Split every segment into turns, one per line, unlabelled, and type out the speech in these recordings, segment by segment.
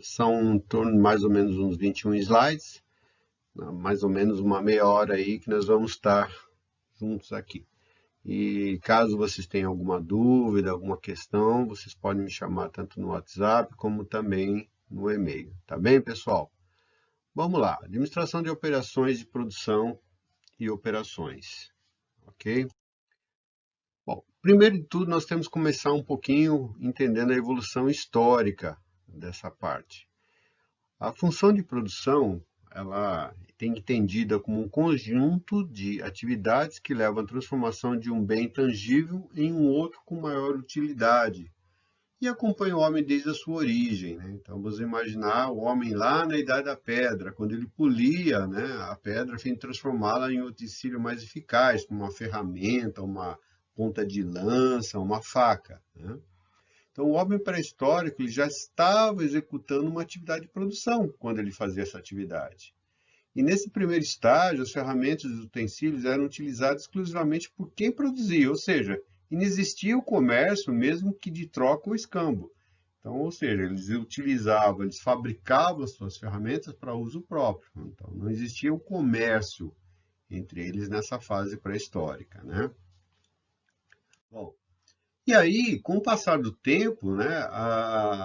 São em torno de mais ou menos uns 21 slides, mais ou menos uma meia hora aí que nós vamos estar juntos aqui. E caso vocês tenham alguma dúvida, alguma questão, vocês podem me chamar tanto no WhatsApp como também no e-mail. Tá bem, pessoal? Vamos lá. Administração de operações de produção e operações. Ok? Bom, primeiro de tudo, nós temos que começar um pouquinho entendendo a evolução histórica dessa parte. A função de produção, ela tem entendida como um conjunto de atividades que levam à transformação de um bem tangível em um outro com maior utilidade e acompanha o homem desde a sua origem, né? Então, vamos imaginar o homem lá na Idade da Pedra, quando ele polia, né, a pedra a fim de transformá-la em um utensílio mais eficaz, como uma ferramenta, uma ponta de lança, uma faca, né? Então, o homem pré-histórico ele já estava executando uma atividade de produção quando ele fazia essa atividade. E nesse primeiro estágio, as ferramentas e os utensílios eram utilizados exclusivamente por quem produzia, ou seja, inexistia o comércio mesmo que de troca ou escambo. Então, ou seja, eles fabricavam as suas ferramentas para uso próprio. Então, não existia o comércio entre eles nessa fase pré-histórica, né? Bom, e aí, com o passar do tempo, né,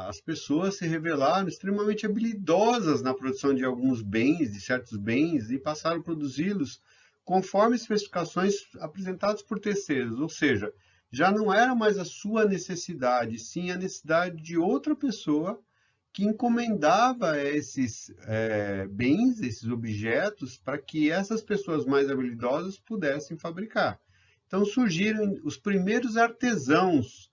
as pessoas se revelaram extremamente habilidosas na produção de alguns bens, de certos bens, e passaram a produzi-los conforme especificações apresentadas por terceiros, ou seja, já não era mais a sua necessidade, sim a necessidade de outra pessoa que encomendava esses bens, esses objetos, para que essas pessoas mais habilidosas pudessem fabricar. Então surgiram os primeiros artesãos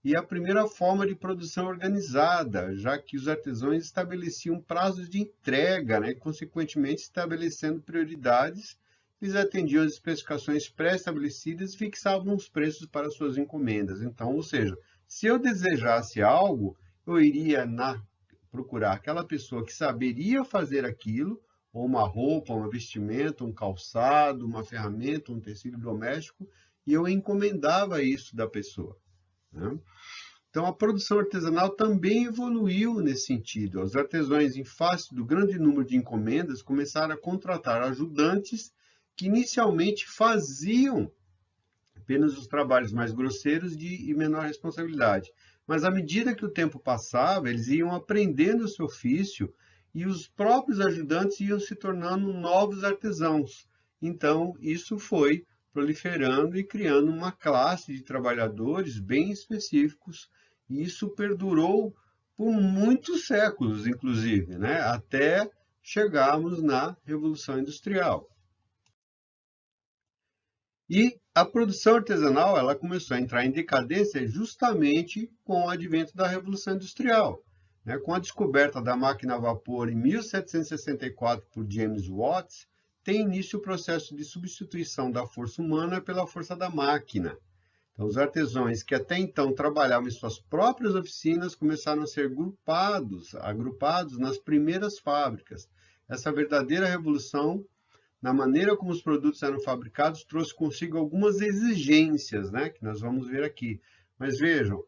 e a primeira forma de produção organizada, já que os artesãos estabeleciam prazos de entrega, né? Consequentemente estabelecendo prioridades, eles atendiam as especificações pré-estabelecidas e fixavam os preços para suas encomendas. Então, ou seja, se eu desejasse algo, eu iria procurar aquela pessoa que saberia fazer aquilo, ou uma roupa, um vestimento, um calçado, uma ferramenta, um tecido doméstico, e eu encomendava isso da pessoa, né? Então, a produção artesanal também evoluiu nesse sentido. Os artesãos, em face do grande número de encomendas, começaram a contratar ajudantes que inicialmente faziam apenas os trabalhos mais grosseiros e menor responsabilidade. Mas à medida que o tempo passava, eles iam aprendendo o seu ofício e os próprios ajudantes iam se tornando novos artesãos. Então, isso foi proliferando e criando uma classe de trabalhadores bem específicos, e isso perdurou por muitos séculos, inclusive, né? Até chegarmos na Revolução Industrial. E a produção artesanal ela começou a entrar em decadência justamente com o advento da Revolução Industrial, né? Com a descoberta da máquina a vapor em 1764 por James Watt, tem início o processo de substituição da força humana pela força da máquina. Então, os artesãos que até então trabalhavam em suas próprias oficinas começaram a ser agrupados nas primeiras fábricas. Essa verdadeira revolução na maneira como os produtos eram fabricados, trouxe consigo algumas exigências, né, que nós vamos ver aqui. Mas vejam,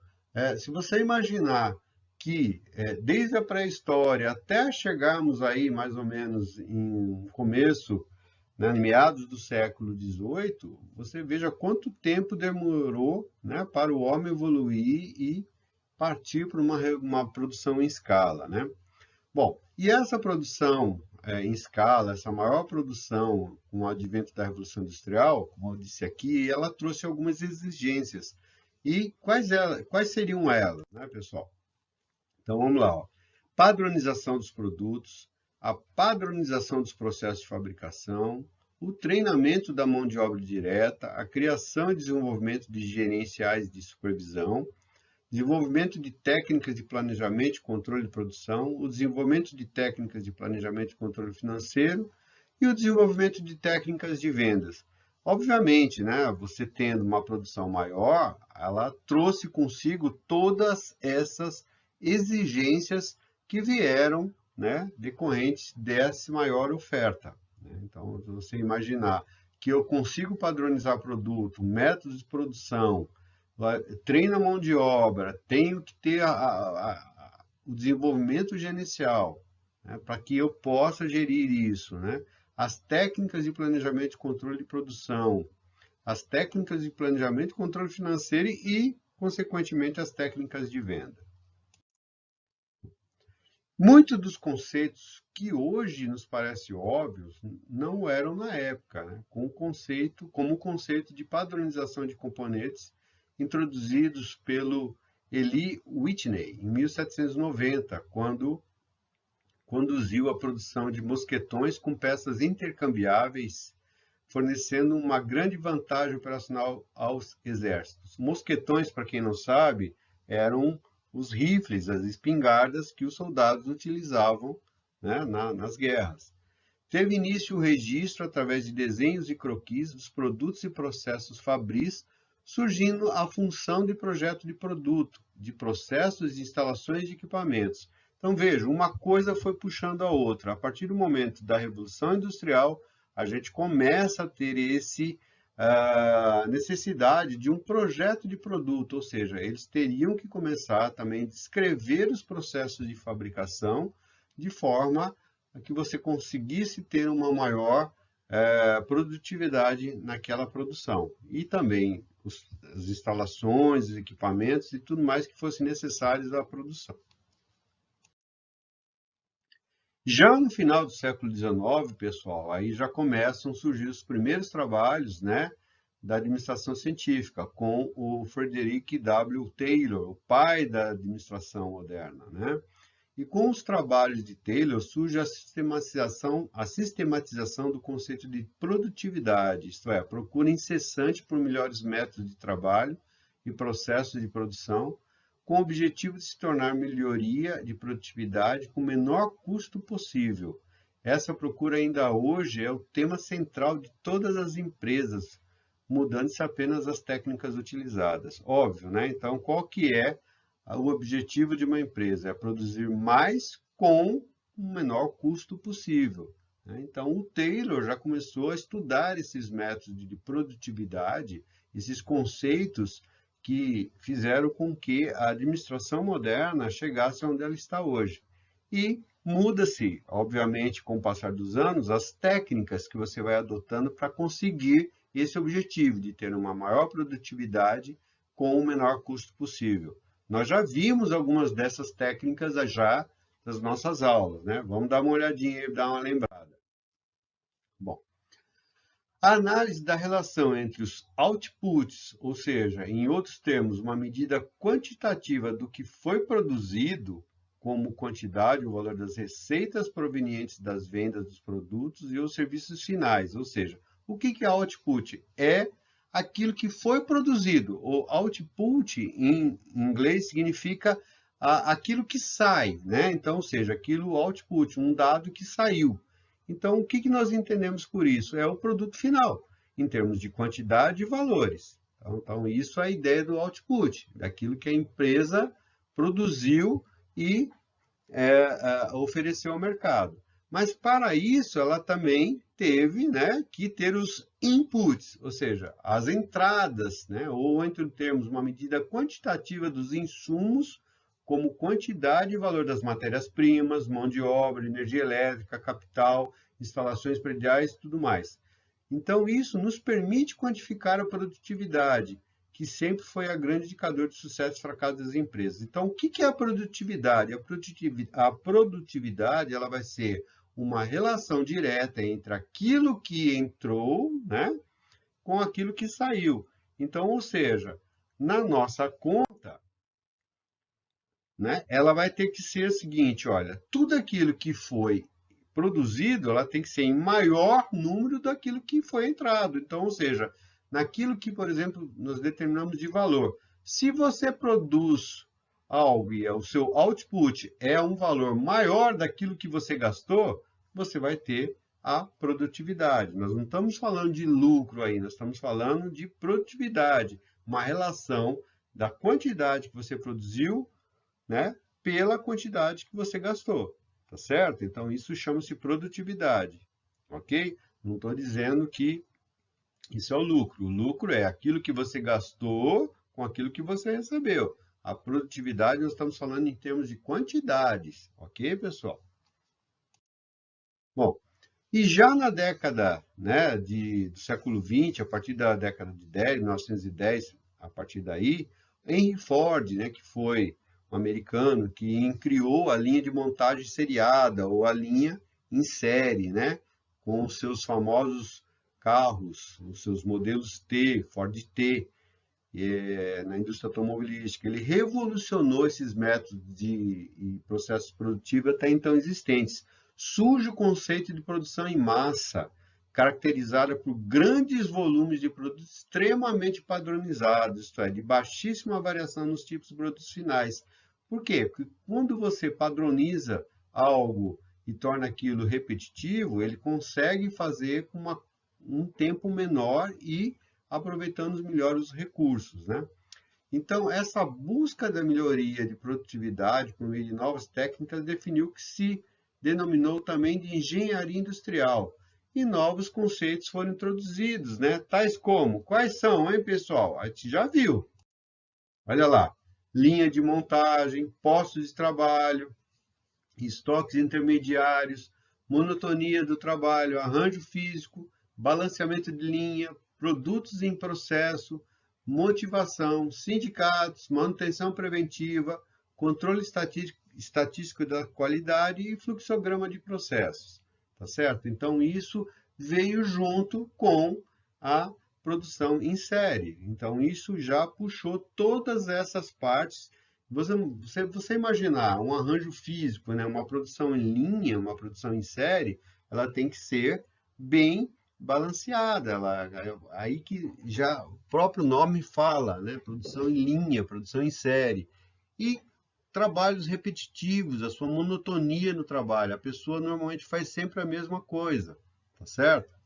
se você imaginar que desde a pré-história até chegarmos aí mais ou menos em começo, né, em meados do século XVIII, você veja quanto tempo demorou, né, para o homem evoluir e partir para uma produção em escala, né? Bom, e essa produção em escala, essa maior produção com o advento da Revolução Industrial, como eu disse aqui, ela trouxe algumas exigências. E quais seriam elas, né, pessoal? Então vamos lá, ó. Padronização dos produtos, a padronização dos processos de fabricação, o treinamento da mão de obra direta, a criação e desenvolvimento de gerenciais de supervisão, desenvolvimento de técnicas de planejamento e controle de produção, o desenvolvimento de técnicas de planejamento e controle financeiro e o desenvolvimento de técnicas de vendas. Obviamente, né, você tendo uma produção maior, ela trouxe consigo todas essas exigências que vieram, né, decorrentes dessa maior oferta, né? Então, você imaginar que eu consigo padronizar produto, métodos de produção, treino a mão de obra, tenho que ter o desenvolvimento gerencial, né, para que eu possa gerir isso, né? As técnicas de planejamento e controle de produção, as técnicas de planejamento e controle financeiro e, consequentemente, as técnicas de venda. Muitos dos conceitos que hoje nos parecem óbvios não eram na época, né? Como o conceito de padronização de componentes introduzidos pelo Eli Whitney em 1790, quando conduziu a produção de mosquetões com peças intercambiáveis, fornecendo uma grande vantagem operacional aos exércitos. Mosquetões, para quem não sabe, eram os rifles, as espingardas que os soldados utilizavam, né, nas guerras. Teve início o registro através de desenhos e croquis dos produtos e processos fabris, surgindo a função de projeto de produto, de processos, de instalações de equipamentos. Então, veja, uma coisa foi puxando a outra. A partir do momento da Revolução Industrial, a gente começa a ter necessidade de um projeto de produto, ou seja, eles teriam que começar também a descrever os processos de fabricação de forma a que você conseguisse ter uma maior produtividade naquela produção. E também as instalações, os equipamentos e tudo mais que fosse necessário à produção. Já no final do século XIX, pessoal, aí já começam a surgir os primeiros trabalhos, né, da administração científica, com o Frederick W. Taylor, o pai da administração moderna, né? E com os trabalhos de Taylor surge a sistematização do conceito de produtividade, isto é, a procura incessante por melhores métodos de trabalho e processos de produção, com o objetivo de se tornar melhoria de produtividade com o menor custo possível. Essa procura ainda hoje é o tema central de todas as empresas, mudando-se apenas as técnicas utilizadas. Óbvio, né? Então, qual que é o objetivo de uma empresa? É produzir mais com o menor custo possível. Então, o Taylor já começou a estudar esses métodos de produtividade, esses conceitos que fizeram com que a administração moderna chegasse onde ela está hoje. E muda-se, obviamente, com o passar dos anos, as técnicas que você vai adotando para conseguir esse objetivo de ter uma maior produtividade com o menor custo possível. Nós já vimos algumas dessas técnicas já nas nossas aulas, né? Vamos dar uma olhadinha e dar uma lembrada. Bom, a análise da relação entre os outputs, ou seja, em outros termos, uma medida quantitativa do que foi produzido, como quantidade ou valor das receitas provenientes das vendas dos produtos e os serviços finais, ou seja, o que é output? É aquilo que foi produzido. O output, em inglês, significa aquilo que sai, né? Então, ou seja, aquilo output, um dado que saiu. Então, o que nós entendemos por isso? É o produto final, em termos de quantidade e valores. Então isso é a ideia do output, daquilo que a empresa produziu e ofereceu ao mercado. Mas, para isso, ela também teve, né, que ter os inputs, ou seja, as entradas, né, ou, entre termos, uma medida quantitativa dos insumos, como quantidade e valor das matérias-primas, mão de obra, energia elétrica, capital, instalações prediais e tudo mais. Então, isso nos permite quantificar a produtividade, que sempre foi a grande indicador de sucesso e fracasso das empresas. Então, o que é a produtividade? A produtividade ela vai ser uma relação direta entre aquilo que entrou, né, com aquilo que saiu. Então, ou seja, na nossa conta, né, ela vai ter que ser o seguinte, olha, tudo aquilo que foi produzido, ela tem que ser em maior número daquilo que foi entrado. Então, ou seja, naquilo que, por exemplo, nós determinamos de valor. Se você produz algo e o seu output é um valor maior daquilo que você gastou, você vai ter a produtividade. Nós não estamos falando de lucro aí, nós estamos falando de produtividade, uma relação da quantidade que você produziu, né, pela quantidade que você gastou, tá certo? Então, isso chama-se produtividade, ok? Não estou dizendo que isso é o lucro. O lucro é aquilo que você gastou com aquilo que você recebeu. A produtividade, nós estamos falando em termos de quantidades, ok, pessoal? Bom, e já na década, né, do século XX, a partir da década de 1910, a partir daí, Henry Ford, né, que foi um americano que criou a linha de montagem seriada, ou a linha em série, né, com os seus famosos carros, os seus modelos T, Ford T, na indústria automobilística. Ele revolucionou esses métodos e processos produtivos até então existentes. Surge o conceito de produção em massa, caracterizada por grandes volumes de produtos extremamente padronizados, isto é, de baixíssima variação nos tipos de produtos finais. Por quê? Porque quando você padroniza algo e torna aquilo repetitivo, ele consegue fazer com um tempo menor e aproveitando melhor os recursos, né? Então, essa busca da melhoria de produtividade por meio de novas técnicas definiu o que se denominou também de engenharia industrial. E novos conceitos foram introduzidos, né? Tais como, quais são, hein, pessoal? A gente já viu. Olha lá, linha de montagem, postos de trabalho, estoques intermediários, monotonia do trabalho, arranjo físico, balanceamento de linha, produtos em processo, motivação, sindicatos, manutenção preventiva, controle estatístico da qualidade e fluxograma de processos, tá certo? Então, isso veio junto com a produção em série. Então, isso já puxou todas essas partes. Você imaginar um arranjo físico, né, uma produção em linha, uma produção em série, ela tem que ser bem balanceada. Aí que já o próprio nome fala, né, produção em linha, produção em série. E trabalhos repetitivos, a sua monotonia no trabalho. A pessoa normalmente faz sempre a mesma coisa, tá certo?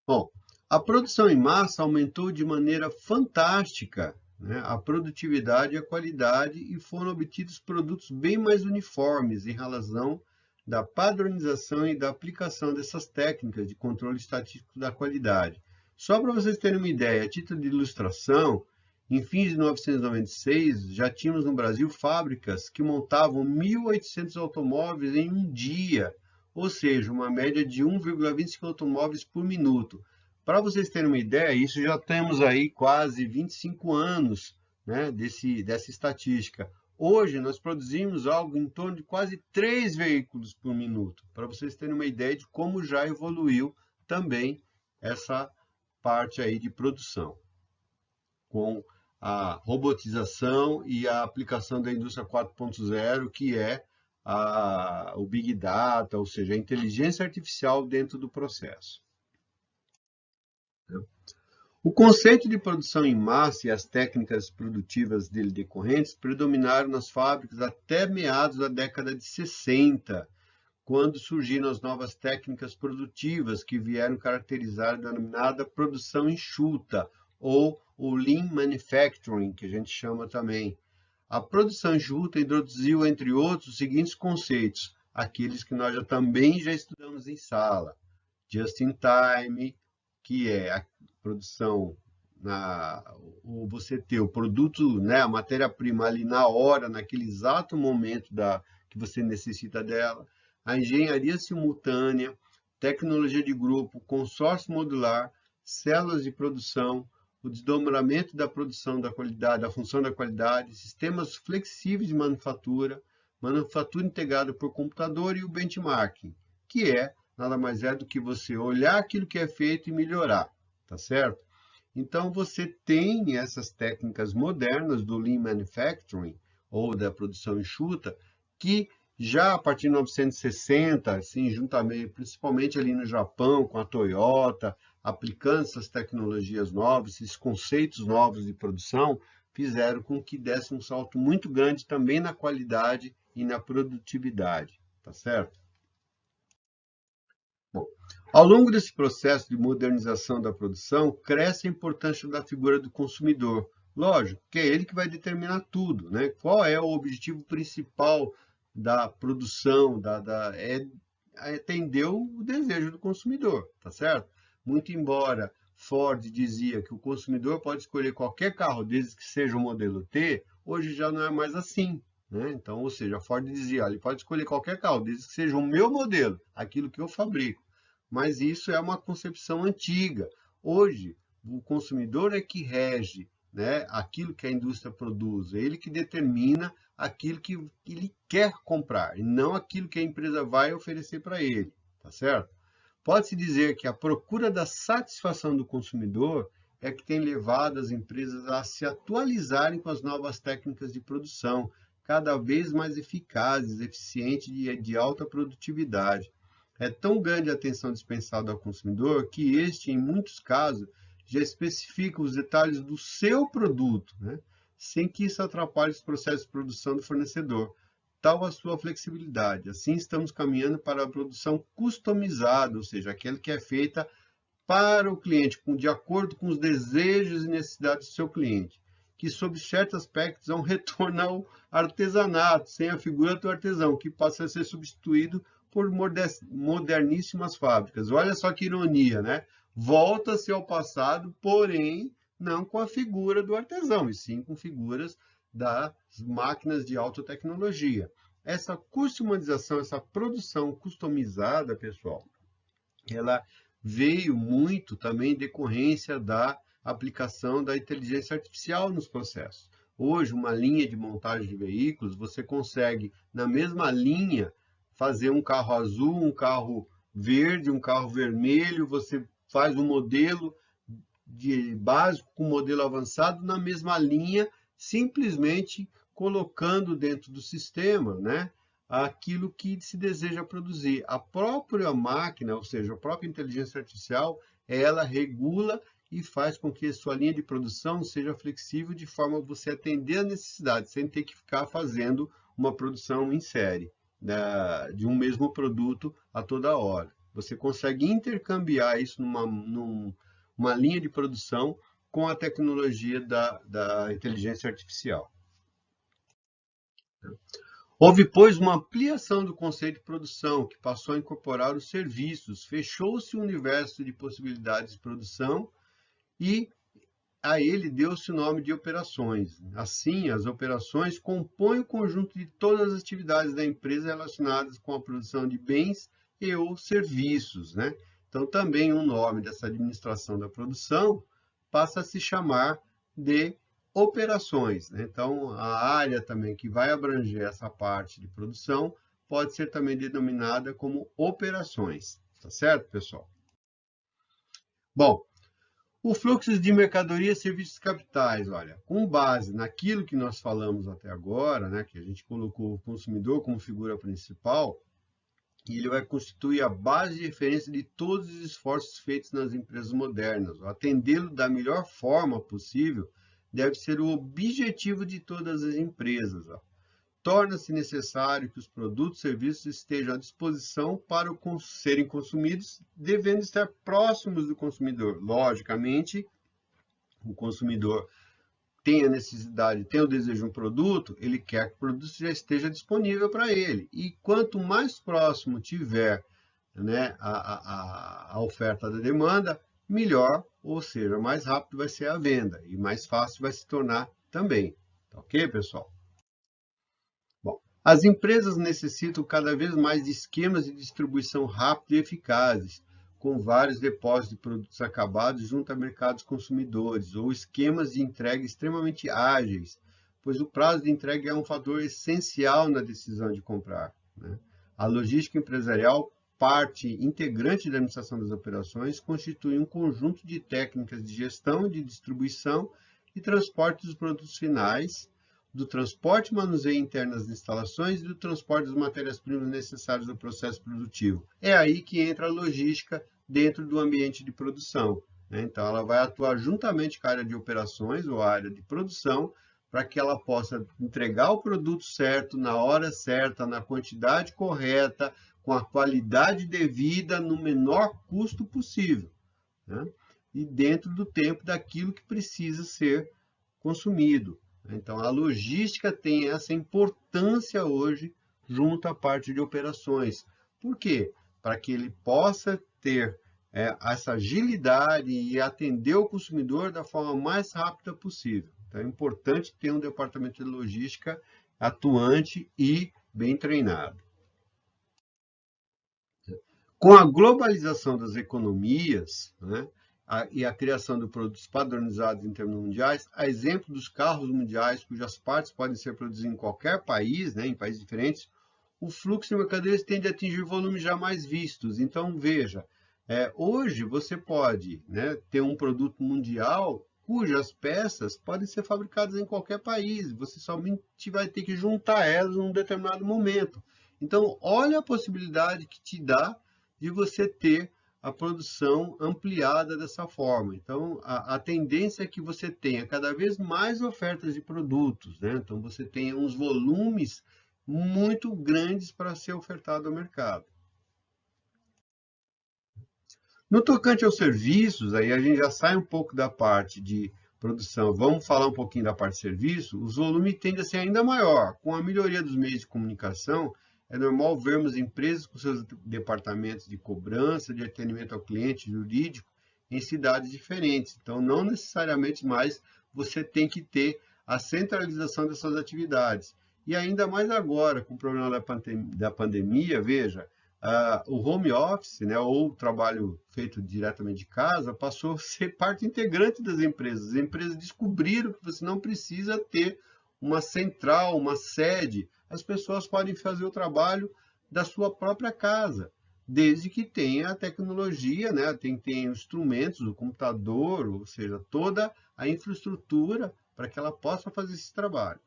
Bom, a produção em massa aumentou de maneira fantástica, né, a produtividade e a qualidade e foram obtidos produtos bem mais uniformes em razão da padronização e da aplicação dessas técnicas de controle estatístico da qualidade. Só para vocês terem uma ideia, a título de ilustração, em fins de 1996, já tínhamos no Brasil fábricas que montavam 1.800 automóveis em um dia, ou seja, uma média de 1,25 automóveis por minuto. Para vocês terem uma ideia, isso já temos aí quase 25 anos, né, dessa estatística. Hoje, nós produzimos algo em torno de quase 3 veículos por minuto, para vocês terem uma ideia de como já evoluiu também essa parte aí de produção, com a robotização e a aplicação da indústria 4.0, que é o Big Data, ou seja, a inteligência artificial dentro do processo. O conceito de produção em massa e as técnicas produtivas dele decorrentes predominaram nas fábricas até meados da década de 60, quando surgiram as novas técnicas produtivas que vieram caracterizar a denominada produção enxuta, ou o Lean Manufacturing, que a gente chama também. A produção enxuta introduziu, entre outros, os seguintes conceitos, aqueles que nós também já estudamos em sala. Just in time, que é a produção, você ter o produto, né, a matéria-prima ali na hora, naquele exato momento que você necessita dela. A engenharia simultânea, tecnologia de grupo, consórcio modular, células de produção, o desdobramento da produção da qualidade, da função da qualidade, sistemas flexíveis de manufatura, manufatura integrada por computador e o benchmarking, que nada mais é do que você olhar aquilo que é feito e melhorar, tá certo? Então, você tem essas técnicas modernas do Lean Manufacturing, ou da produção enxuta, que já a partir de 1960, assim, juntamente, principalmente ali no Japão, com a Toyota, aplicando essas tecnologias novas, esses conceitos novos de produção, fizeram com que desse um salto muito grande também na qualidade e na produtividade, tá certo? Bom, ao longo desse processo de modernização da produção, cresce a importância da figura do consumidor. Lógico, que é ele que vai determinar tudo, né? Qual é o objetivo principal da produção, é atender o desejo do consumidor, tá certo? Muito embora Ford dizia que o consumidor pode escolher qualquer carro desde que seja o modelo T, hoje já não é mais assim, né? Então, ou seja, a Ford dizia, ele pode escolher qualquer carro desde que seja o meu modelo, aquilo que eu fabrico. Mas isso é uma concepção antiga. Hoje, o consumidor é que rege, né, aquilo que a indústria produz, é ele que determina aquilo que ele quer comprar, e não aquilo que a empresa vai oferecer para ele, tá certo? Pode-se dizer que a procura da satisfação do consumidor é que tem levado as empresas a se atualizarem com as novas técnicas de produção, cada vez mais eficazes, eficientes e de alta produtividade. É tão grande a atenção dispensada ao consumidor que este, em muitos casos, já especifica os detalhes do seu produto, né? Sem que isso atrapalhe os processos de produção do fornecedor. Tal a sua flexibilidade. Assim, estamos caminhando para a produção customizada, ou seja, aquela que é feita para o cliente, de acordo com os desejos e necessidades do seu cliente, que, sob certos aspectos, é um retorno ao artesanato, sem a figura do artesão, que passa a ser substituído por moderníssimas fábricas. Olha só que ironia, né? Volta-se ao passado, porém, não com a figura do artesão, e sim com figuras das máquinas de alta tecnologia. Essa customização, essa produção customizada, pessoal, ela veio muito também em decorrência da aplicação da inteligência artificial nos processos. Hoje, uma linha de montagem de veículos, você consegue, na mesma linha, fazer um carro azul, um carro verde, um carro vermelho, você faz um modelo básico com modelo avançado na mesma linha, simplesmente colocando dentro do sistema, né, aquilo que se deseja produzir. A própria máquina, ou seja, a própria inteligência artificial, ela regula e faz com que a sua linha de produção seja flexível de forma a você atender a necessidade, sem ter que ficar fazendo uma produção em série, né, de um mesmo produto a toda hora. Você consegue intercambiar isso numa linha de produção com a tecnologia da inteligência artificial. Houve, pois, uma ampliação do conceito de produção, que passou a incorporar os serviços, fechou-se o universo de possibilidades de produção e a ele deu-se o nome de operações. Assim, as operações compõem o conjunto de todas as atividades da empresa relacionadas com a produção de bens e ou serviços, né? Então, também o nome dessa administração da produção passa a se chamar de operações, né? Então, a área também que vai abranger essa parte de produção pode ser também denominada como operações, tá certo, pessoal? Bom, o fluxo de mercadoria e serviços capitais, olha, com base naquilo que nós falamos até agora, né, que a gente colocou o consumidor como figura principal, e ele vai constituir a base de referência de todos os esforços feitos nas empresas modernas. Atendê-lo da melhor forma possível deve ser o objetivo de todas as empresas. Torna-se necessário que os produtos e serviços estejam à disposição para serem consumidos, devendo estar próximos do consumidor. Logicamente, o consumidor tem a necessidade, tem o desejo de um produto, ele quer que o produto já esteja disponível para ele. E quanto mais próximo tiver, né, a oferta da demanda, melhor, ou seja, mais rápido vai ser a venda e mais fácil vai se tornar também. Tá ok, pessoal? Bom, as empresas necessitam cada vez mais de esquemas de distribuição rápidos e eficazes, com vários depósitos de produtos acabados junto a mercados consumidores, ou esquemas de entrega extremamente ágeis, pois o prazo de entrega é um fator essencial na decisão de comprar, né? A logística empresarial, parte integrante da administração das operações, constitui um conjunto de técnicas de gestão, de distribuição e transporte dos produtos finais, do transporte e manuseio interno das instalações e do transporte das matérias-primas necessárias ao processo produtivo. É aí que entra a logística dentro do ambiente de produção, né? Então, ela vai atuar juntamente com a área de operações ou a área de produção para que ela possa entregar o produto certo, na hora certa, na quantidade correta, com a qualidade devida, no menor custo possível, né? E dentro do tempo daquilo que precisa ser consumido. Então, a logística tem essa importância hoje junto à parte de operações. Por quê? Para que ele possa ter essa agilidade e atender o consumidor da forma mais rápida possível. Então, é importante ter um departamento de logística atuante e bem treinado. Com a globalização das economias, né, e a criação de produtos padronizados em termos mundiais, a exemplo dos carros mundiais, cujas partes podem ser produzidas em qualquer país, né, em países diferentes, o fluxo de mercadorias tende a atingir volumes jamais vistos. Então, veja, hoje você pode, né, ter um produto mundial cujas peças podem ser fabricadas em qualquer país. Você somente vai ter que juntar elas em um determinado momento. Então, olha a possibilidade que te dá de você ter a produção ampliada dessa forma. Então, a tendência é que você tenha cada vez mais ofertas de produtos, né? Então, você tenha uns volumes muito grandes para ser ofertado ao mercado. No tocante aos serviços, aí a gente já sai um pouco da parte de produção, vamos falar um pouquinho da parte de serviço, o volume tende a ser ainda maior. Com a melhoria dos meios de comunicação, é normal vermos empresas com seus departamentos de cobrança, de atendimento ao cliente jurídico em cidades diferentes. Então, não necessariamente mais você tem que ter a centralização dessas atividades. E ainda mais agora, com o problema da pandemia, veja, o home office, né, ou o trabalho feito diretamente de casa, passou a ser parte integrante das empresas. As empresas descobriram que você não precisa ter uma central, uma sede. As pessoas podem fazer o trabalho da sua própria casa, desde que tenha a tecnologia, né, tem instrumentos, o computador, ou seja, toda a infraestrutura para que ela possa fazer esse trabalho.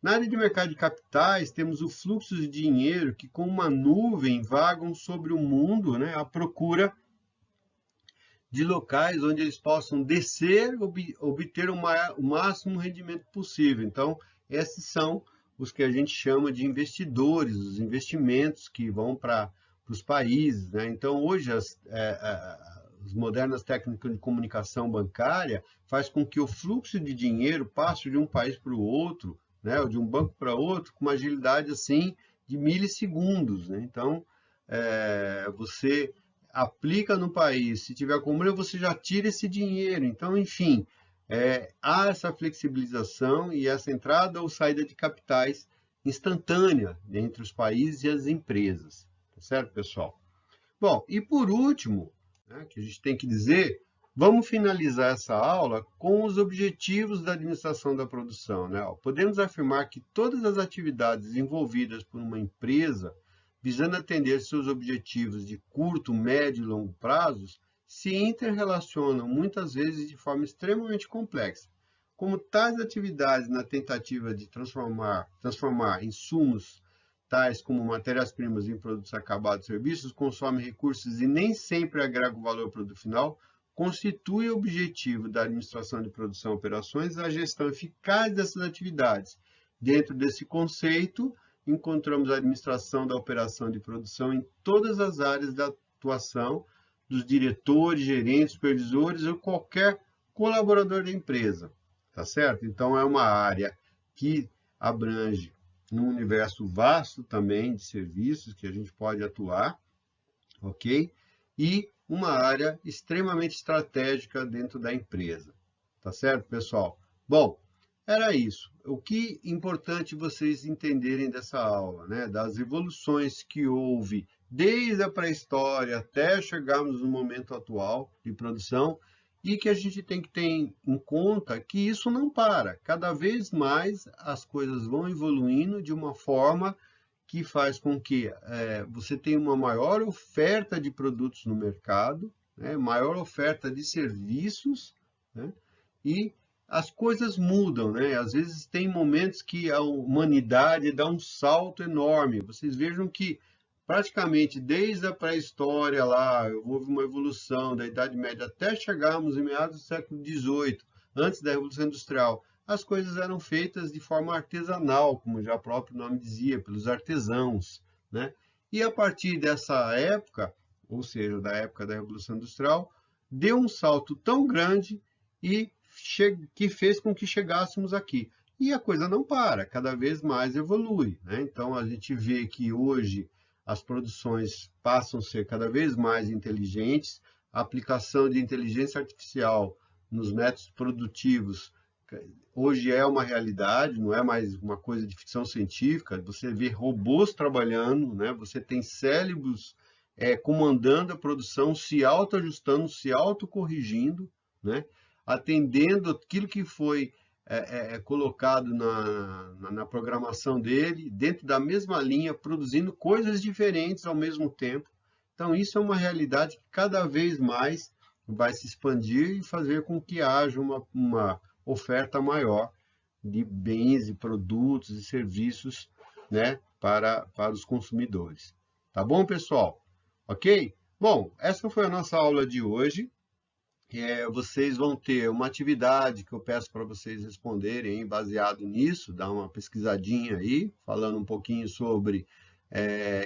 Na área de mercado de capitais, temos o fluxo de dinheiro que, com uma nuvem, vagam sobre o mundo, né, à procura de locais onde eles possam descer, obter o máximo rendimento possível. Então, esses são os que a gente chama de investidores, os investimentos que vão para os países, né? Então, hoje, as modernas técnicas de comunicação bancária faz com que o fluxo de dinheiro passe de um país para o outro, né, ou de um banco para outro, com uma agilidade assim de milissegundos, né? Então, você aplica no país, se tiver como você já tira esse dinheiro. Então, enfim, há essa flexibilização e essa entrada ou saída de capitais instantânea entre os países e as empresas. Tá certo, pessoal? Bom, e por último, né, que a gente tem que dizer, vamos finalizar essa aula com os objetivos da administração da produção, né? Podemos afirmar que todas as atividades envolvidas por uma empresa, visando atender seus objetivos de curto, médio e longo prazos, se interrelacionam muitas vezes de forma extremamente complexa. Como tais atividades na tentativa de transformar insumos tais como matérias-primas em produtos acabados e serviços, consomem recursos e nem sempre agregam valor ao produto final, constitui o objetivo da administração de produção e operações a gestão eficaz dessas atividades. Dentro desse conceito, encontramos a administração da operação de produção em todas as áreas da atuação dos diretores, gerentes, supervisores ou qualquer colaborador da empresa, tá certo? Então, é uma área que abrange um universo vasto também de serviços que a gente pode atuar, ok? E uma área extremamente estratégica dentro da empresa. Tá certo, pessoal? Bom, era isso. O que é importante vocês entenderem dessa aula, né? Das evoluções que houve desde a pré-história até chegarmos no momento atual de produção e que a gente tem que ter em conta que isso não para. Cada vez mais as coisas vão evoluindo de uma forma que faz com que você tenha uma maior oferta de produtos no mercado, né, maior oferta de serviços, né, e as coisas mudam, né? Às vezes tem momentos que a humanidade dá um salto enorme. Vocês vejam que praticamente desde a pré-história lá, houve uma evolução da Idade Média até chegarmos em meados do século XVIII, antes da Revolução Industrial. As coisas eram feitas de forma artesanal, como já o próprio nome dizia, pelos artesãos, né? E a partir dessa época, ou seja, da época da Revolução Industrial, deu um salto tão grande e que fez com que chegássemos aqui. E a coisa não para, cada vez mais evolui, né? Então, a gente vê que hoje as produções passam a ser cada vez mais inteligentes, a aplicação de inteligência artificial nos métodos produtivos hoje é uma realidade, não é mais uma coisa de ficção científica. Você vê robôs trabalhando, né? Você tem cérebros comandando a produção, se autoajustando, se autocorrigindo, né? Atendendo aquilo que foi colocado na programação dele, dentro da mesma linha, produzindo coisas diferentes ao mesmo tempo. Então, isso é uma realidade que cada vez mais vai se expandir e fazer com que haja uma oferta maior de bens e produtos e serviços, né, para os consumidores. Tá bom, pessoal? Ok? Bom, essa foi a nossa aula de hoje. Vocês vão ter uma atividade que eu peço para vocês responderem, baseado nisso, dá uma pesquisadinha aí, falando um pouquinho sobre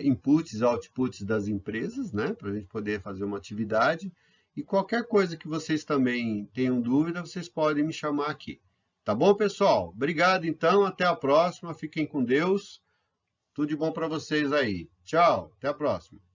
inputs e outputs das empresas, né, para a gente poder fazer uma atividade. E qualquer coisa que vocês também tenham dúvida, vocês podem me chamar aqui. Tá bom, pessoal? Obrigado, então. Até a próxima. Fiquem com Deus. Tudo de bom para vocês aí. Tchau. Até a próxima.